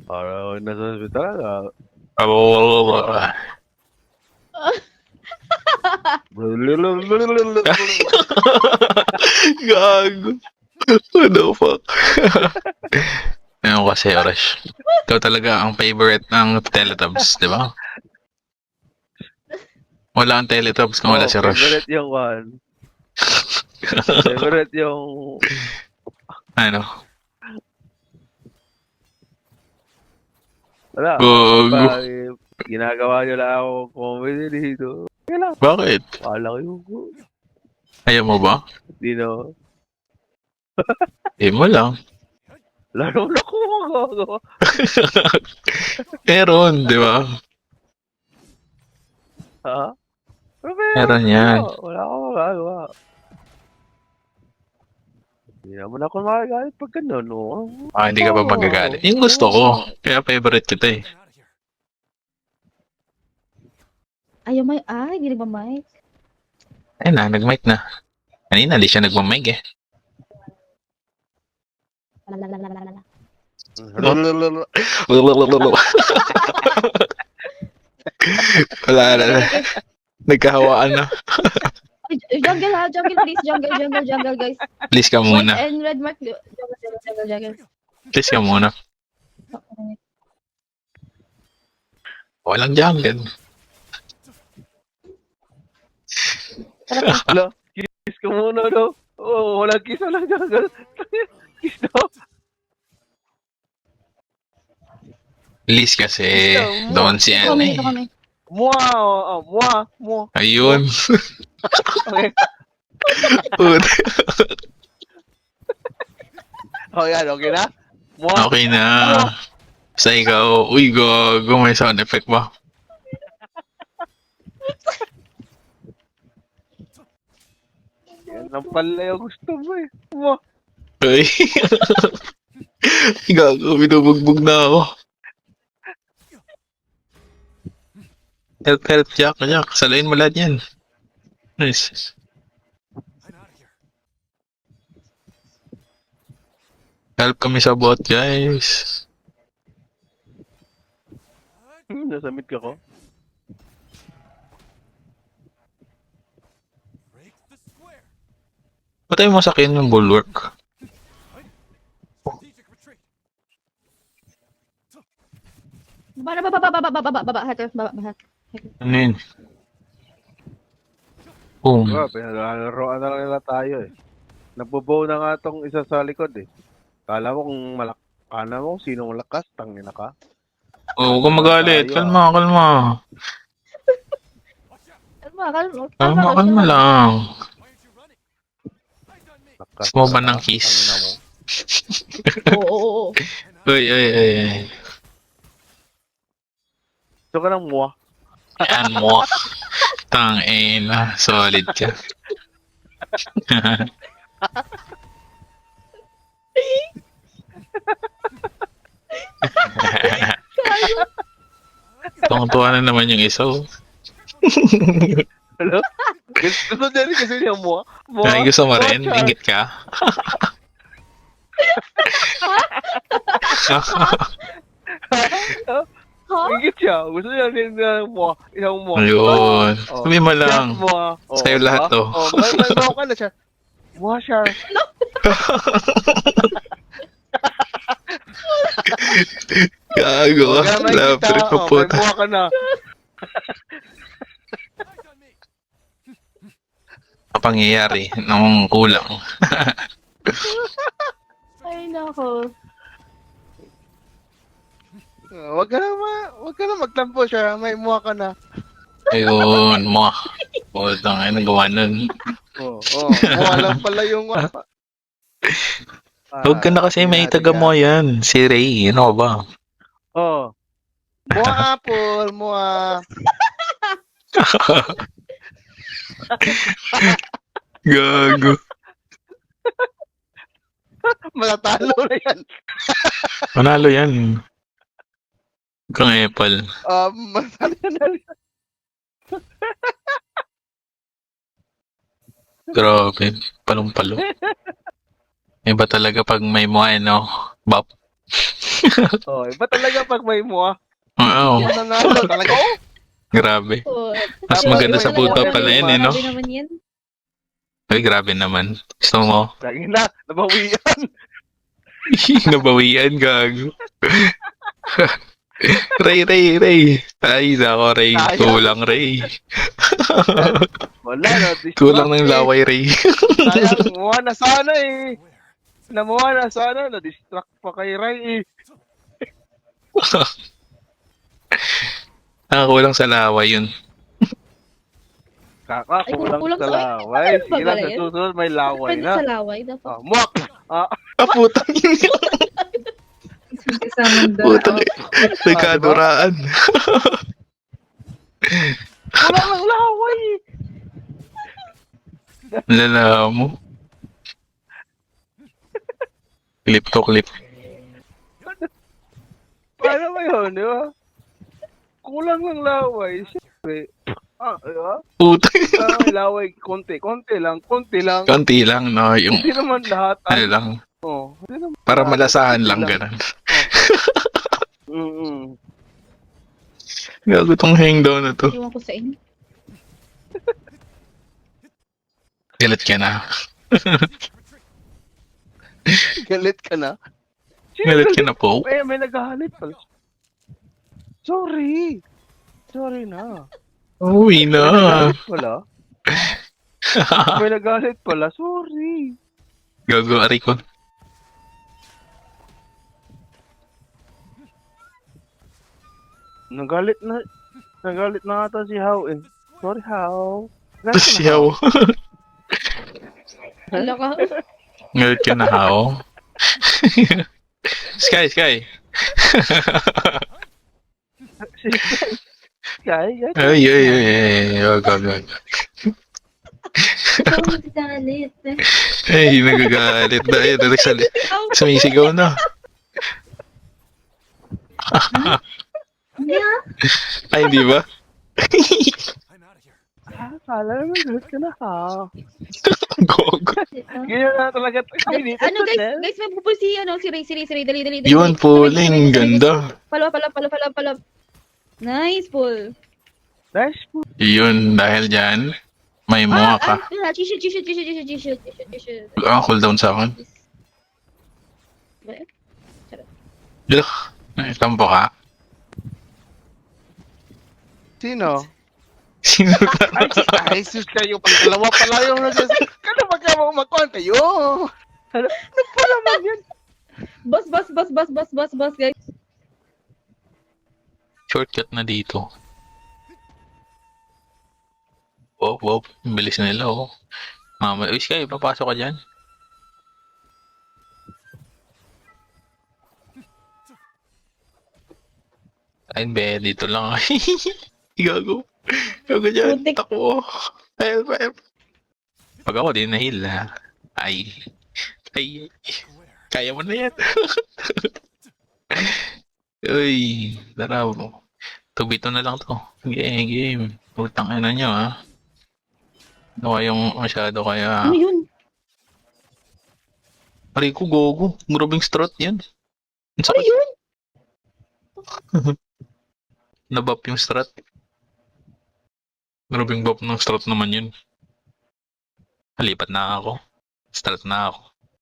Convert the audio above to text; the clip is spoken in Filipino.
Parang nasa hospital ka. Gago. What the fuck? Ano kasi, Rush? Ikaw talaga ang favorite ng Teletubbies, di ba? Wala ang Teletubbies kung wala si Rush. Favorite yung one. Favorite yung... Ano? Wala. Gago. Ginagawa nyo lang ako comedy dito. Kailan? Bakit? Wala kayo. Ayaw mo ba? Di na. Mo lang. Laro na ko magagawa. Meron, di ba? Ha? Pero Meron yan. Wala akong magagawa. Hindi naman ako magagalit pag gano'n, no? Hindi ka ba magagalit? Yung gusto ko. Kaya favorite kita eh. Ayaw may... Ay, hindi nagmamic. Ayun na, nag-mic na. Kanina, di siya nag-mic eh. Lalalalalalala. Wala na. Nagkahawaan na. Jungle ha, jungle please, jungle guys. Please ka White muna. and red mark, jungle. Please ka muna. Walang jungle. Wala, kiss ka muna, no? Oo, walang kiss, walang jungle. Kiss daw. Please kasi. Doon si ano eh. Ito kami. Mua. Ayun. Okay. Yan, okay na? Mua. Okay na. Sa ikaw, uy gago, may sound effect ba? Yan ang pala yung gusto mo eh. Mua. Ay. Gago, binubugbog na ako. Help, Jack. Salain mo lahat yan. Nice. Help kami sa bot, guys. Nasa mid ka ko. Patay mo sa akin yung bulwark. Baba. Ano yun? Boom. Diba, pinalaroan na lang nila tayo eh. Nabubow na nga tong isa sa likod eh. Kala mo kung kala mo kung sinong lakas, tangina ka. Oo, kung magalit. Kalma. Kalma lang. Lakas Gusto mo ba ka, ng kiss? tangina mo. Oo. Uy. Gusto ka ng mua? Yan mo. Tangina. Solid ka. Tuwang-tuwa na naman yung isa. Oh. Hello? Gusto din kasi niya mua? Ay, gusto mo rin? Ingit ka? Ingit siya. Gusto niya din ng mua. Isang mua. Ayun. Sabi mo lang. Mua. Sa'yo lahat to. May mua ka na siya. Mua siya. Gago. Lapre ka po. May mua ka na. Pangyayari nung kulang. Ay, nako. Wag ka na magtampo siya. May mua ka na. Ayun, mo. Putang ay nagawa nun. Mua lang pala yung Huwag ka na kasi may taga mo yan. Si Ray, ano ba? Mua apple, mua. Gago. Matatalo na yan. Manalo yan. Kang Apple. Matatalo na yan. Grabe. Palong-palo. Iba talaga pag may mo ano, bap. Oh, iba talaga pag may mua. Oo, Mananalo talaga. Oh, grabe. Oh, Mas Tapos maganda may sa mua puta yan, pala di yun ba? eh, no? Grabe naman yan. Ay, grabe naman. Gusto mo? Lagi na, nabawian. Nabawian, gago. Ray. Ay, nako, Ray. Sayang. Kulang, Ray. Wala na, Kulang ng distract eh. laway, Ray. Sayang, muha na sana eh. Namuha na sana, na-distract pa kay Ray eh. Kulang sa laway yun. Kaka, Ay, kulang kulang sa sa- laway. ano ba Sige lang, pala sa yun? susunod may laway Pwede na. sa laway. Dapat. Ah, muwak! Ah, Putang ina. Kasamang Putang nagkaduraan. kulang ng laway eh. Lala mo. Clip to clip. Paano ba yun, di ba? Kulang ng laway. Siyempre. Di ba? Putang. May laway, konti lang. Konti lang, no? Yung, Hindi naman lahat. ano lang, Oh, hindi naman para lahat. malasahan Konti lang, ganun. Mm-mm. Gago tong hang down na to. Iwan ko sa inyo. Galit ka na. Galit ka na? Galit ka na po. May naghahalit pala. Sorry na. Uwi May na. naghahalit pala. May naghahalit pala. Sorry. Gago, ari ko. Nagalit na ata si How eh. Sorry How. Galit ka na, Siyaw. Wala ka. Galit ka na, hao. Sky. Sky. Ay. Wag. Ikaw magagalit. Ay, nagagalit na. Ay, sumisigaw na. Hindi ah. Ay, di ba? Kala naman galit ka na ha. Gogo. Ganyan na talaga. Minutes Ano na, guys, may pupul si Ray, dali. Yun, Pauling. Ganda. Pala. Nice, pull. Nice po. Yun, dahil dyan, may mua ka. G-shoot. Cooldown sa akin. Ugh, tampo ka. Sino? Sino ka? Ay, sus kayo. Pag dalawa pala yung nagsasabi. Kano magkamakon kayo? Ano pala man yan? Boss, guys. Shortcut na dito. Wow. Ang bilis nila, oh. Mama, uy, Sky, papasok ka dyan. Ayun, be, dito lang. Gago. Gago dyan. Putik. Takbo. Help. Pag ako, di na heal, ha. Ay. Kaya mo na yan. Uy, tara mo. 2v2 na lang to. Game. Putang ina nyo, ha. Ano kayong masyado kaya... Ano yun? Aray ko, gogo. Grabing strat yan. Ang Ano sakit. yun? Nabap yung strat. Grabing bap ng strat naman yun. Halipat na ako. Strat na ako.